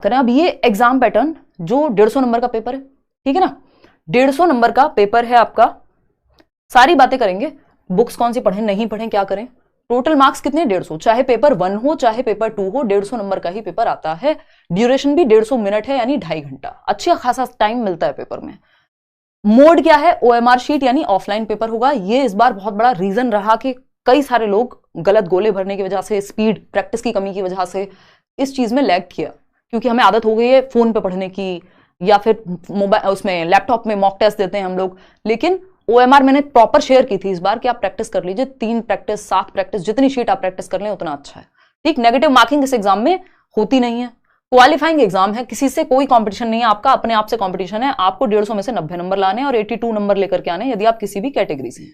करें। अब ये एग्जाम पैटर्न जो 150 नंबर का पेपर है, ठीक है ना, 150 नंबर का पेपर है आपका, सारी बातें करेंगे, बुक्स कौन सी पढ़ें नहीं पढ़ें क्या करें। टोटल मार्क्स कितने, 150, चाहे पेपर 1 हो चाहे पेपर 2 हो, 150 नंबर का ही पेपर आता है। ड्यूरेशन भी 150 मिनट है, यानी 2.5 घंटा, अच्छा खासा टाइम मिलता है पेपर में। मोड क्या है, OMR शीट यानी ऑफलाइन पेपर होगा। ये इस बार बहुत बड़ा रीजन रहा कि कई सारे लोग गलत गोले भरने की वजह से, स्पीड प्रैक्टिस की कमी की वजह से इस चीज में लैग किया, क्योंकि हमें आदत हो गई है फोन पे पढ़ने की, या फिर मोबाइल उसमें लैपटॉप में मॉक टेस्ट देते हैं हम लोग। लेकिन OMR मैंने प्रॉपर शेयर की थी इस बार कि आप प्रैक्टिस कर लीजिए, 3 प्रैक्टिस 7 प्रैक्टिस, जितनी शीट आप प्रैक्टिस कर लें उतना अच्छा है, ठीक। नेगेटिव मार्किंग इस एग्जाम में होती नहीं है, क्वालिफाइंग एग्जाम है, किसी से कोई कंपटीशन नहीं है, आपका अपने आप से कंपटीशन है। आपको 150 में से 90 नंबर लाने और 82 नंबर लेकर के आने, यदि आप किसी भी कैटेगरी से हैं,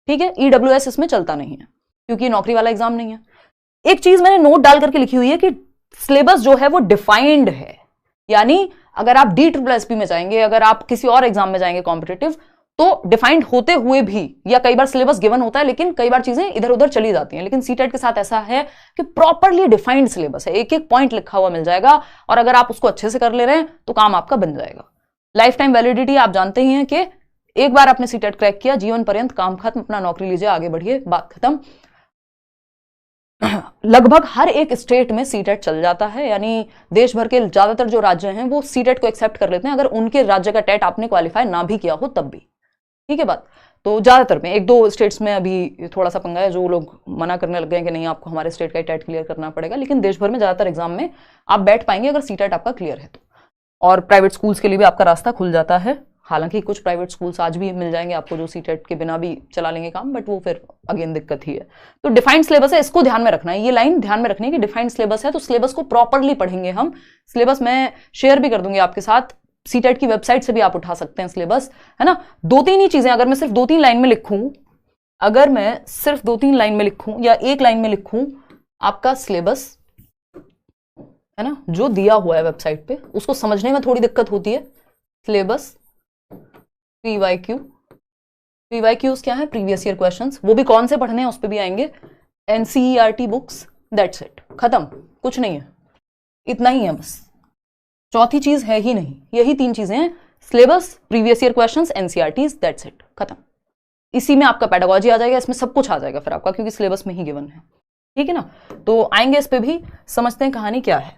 ठीक है। EWS इसमें चलता नहीं है, क्योंकि नौकरी वाला एग्जाम नहीं है। एक चीज मैंने नोट डाल करके लिखी हुई है कि सिलेबस जो है वो डिफाइंड है, यानी अगर आप DSSS में जाएंगे, अगर आप किसी और एग्जाम में जाएंगे कॉम्पिटेटिव, तो डिफाइंड होते हुए भी, या कई बार सिलेबस गिवन होता है लेकिन कई बार चीजें इधर उधर चली जाती हैं। लेकिन सीटेट के साथ ऐसा है कि प्रॉपरली डिफाइंड सिलेबस है, एक एक पॉइंट लिखा हुआ मिल जाएगा, और अगर आप उसको अच्छे से कर ले रहे हैं तो काम आपका बन जाएगा। लाइफ टाइम वैलिडिटी आप जानते ही हैं कि एक बार आपने सीटेट क्रैक किया, जीवन पर्यंत काम खत्म, अपना नौकरी लीजिए, आगे बढ़िए, बात खत्म। लगभग हर एक स्टेट में सीटेट चल जाता है, यानी देश भर के ज्यादातर जो राज्य हैं वो सीटेट को एक्सेप्ट कर लेते हैं, अगर उनके राज्य का टेट आपने क्वालिफाई ना भी किया हो तब भी, ठीक है बात। तो ज्यादातर में, 1-2 स्टेट्स में अभी थोड़ा सा पंगा है, जो लोग मना करने लग गए कि नहीं आपको हमारे स्टेट का टेट क्लियर करना पड़ेगा, लेकिन देश भर में ज्यादातर एग्जाम में आप बैठ पाएंगे अगर सीटेट आपका क्लियर है तो। और प्राइवेट स्कूल्स के लिए भी आपका रास्ता खुल जाता है, हालांकि कुछ प्राइवेट स्कूल्स आज भी मिल जाएंगे आपको जो सीटेट के बिना भी चला लेंगे काम, बट वो फिर अगेन दिक्कत ही है। तो डिफाइंड सिलेबस है, इसको ध्यान में रखना है, ये लाइन ध्यान में रखनी है कि डिफाइंड सिलेबस है, तो सिलेबस को प्रॉपरली पढ़ेंगे हम। सिलेबस मैं शेयर भी कर दूंगी आपके साथ, सीटेट की वेबसाइट से भी आप उठा सकते हैं सिलेबस, है ना। 2-3 ही चीजें, अगर मैं सिर्फ 2-3 लाइन में लिखूं, अगर मैं सिर्फ 2-3 लाइन में लिखूं या 1 लाइन में लिखूं, आपका सिलेबस है ना जो दिया हुआ है वेबसाइट पे, उसको समझने में थोड़ी दिक्कत होती है। सिलेबस, PYQs क्या है, प्रीवियस ईयर क्वेश्चंस, वो भी कौन से पढ़ने हैं उस पर भी आएंगे। NCERT बुक्स, दैट्स इट, खत्म, कुछ नहीं है, इतना ही है बस, चौथी चीज है ही नहीं, यही 3 चीजें हैं, syllabus, previous year questions, NCERTs, that's it, खत्म। इसी में आपका पेडागोजी आ जाएगा, इसमें सब कुछ आ जाएगा फिर आपका, क्योंकि सिलेबस में ही गिवन है, ठीक है ना। तो आएंगे इस पे भी, समझते हैं कहानी क्या है।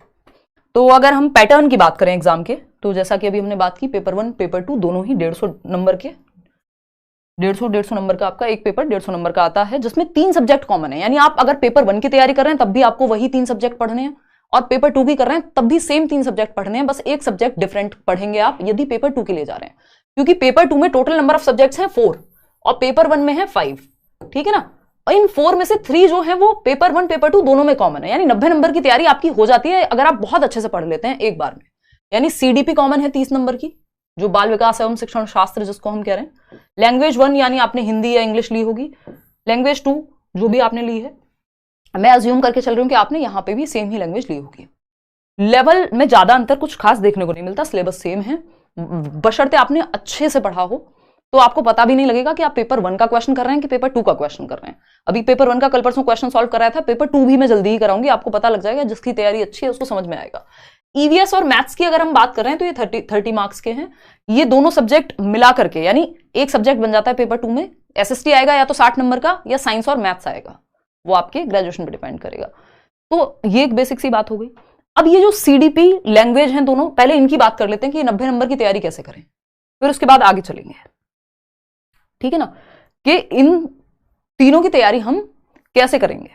तो अगर हम पैटर्न की बात करें एग्जाम के, तो जैसा कि अभी हमने बात की, पेपर 1 पेपर 2 दोनों ही 150 नंबर के, 150 नंबर का आपका एक पेपर 150 नंबर का आता है, जिसमें 3 सब्जेक्ट कॉमन है, यानी आप अगर पेपर 1 की तैयारी कर रहे हैं तब भी आपको वही 3 सब्जेक्ट पढ़ने हैं, और पेपर 2 की कर रहे हैं तब भी सेम 3 सब्जेक्ट पढ़ने हैं, बस एक सब्जेक्ट डिफरेंट पढ़ेंगे आप यदि पेपर 2 के लिए जा रहे हैं, क्योंकि पेपर 2 में टोटल नंबर ऑफ सब्जेक्ट्स हैं 4 और पेपर 1 में है 5, ठीक है ना। इन 4 में से 3 जो है वो पेपर 1 पेपर 2 दोनों में कॉमन है, यानी 90 नंबर की तैयारी आपकी हो जाती है अगर आप बहुत अच्छे से पढ़ लेते हैं एक बार में। यानी CDP कॉमन है 30 नंबर की, जो बाल विकास एवं शिक्षण शास्त्र जिसको हम कह रहे हैं। लैंग्वेज 1 यानी आपने हिंदी या इंग्लिश ली होगी। लैंग्वेज 2 जो भी आपने ली है, मैं अज्यूम करके चल रही हूं कि आपने यहां पे भी सेम ही लैंग्वेज ली होगी। लेवल में ज्यादा अंतर कुछ खास देखने को नहीं मिलता, सिलेबस सेम है, बशर्ते आपने अच्छे से पढ़ा हो तो आपको पता भी नहीं लगेगा कि आप पेपर 1 का क्वेश्चन कर रहे हैं कि पेपर 2 का क्वेश्चन कर रहे हैं। अभी पेपर 1 का कल परसों क्वेश्चन सॉल्व कराया था, पेपर 2 भी मैं जल्दी ही कराऊंगी, आपको पता लग जाएगा, जिसकी तैयारी अच्छी है उसको समझ में आएगा। EVS और मैथ्स की अगर हम बात कर रहे हैं तो ये 30 मार्क्स के हैं, ये दोनों सब्जेक्ट मिला करके, यानी एक सब्जेक्ट बन जाता है पेपर 2 में। SST आएगा या तो 60 नंबर का, या साइंस और मैथ्स आएगा, वो आपके ग्रेजुएशन पे डिपेंड करेगा। तो ये एक बेसिक सी बात हो गई। अब ये जो CDP लैंग्वेज हैं दोनों, पहले इनकी बात कर लेते हैं कि 90 नंबर की तैयारी कैसे करें, फिर उसके बाद आगे चलेंगे, ठीक है ना, कि इन तीनों की तैयारी हम कैसे करेंगे।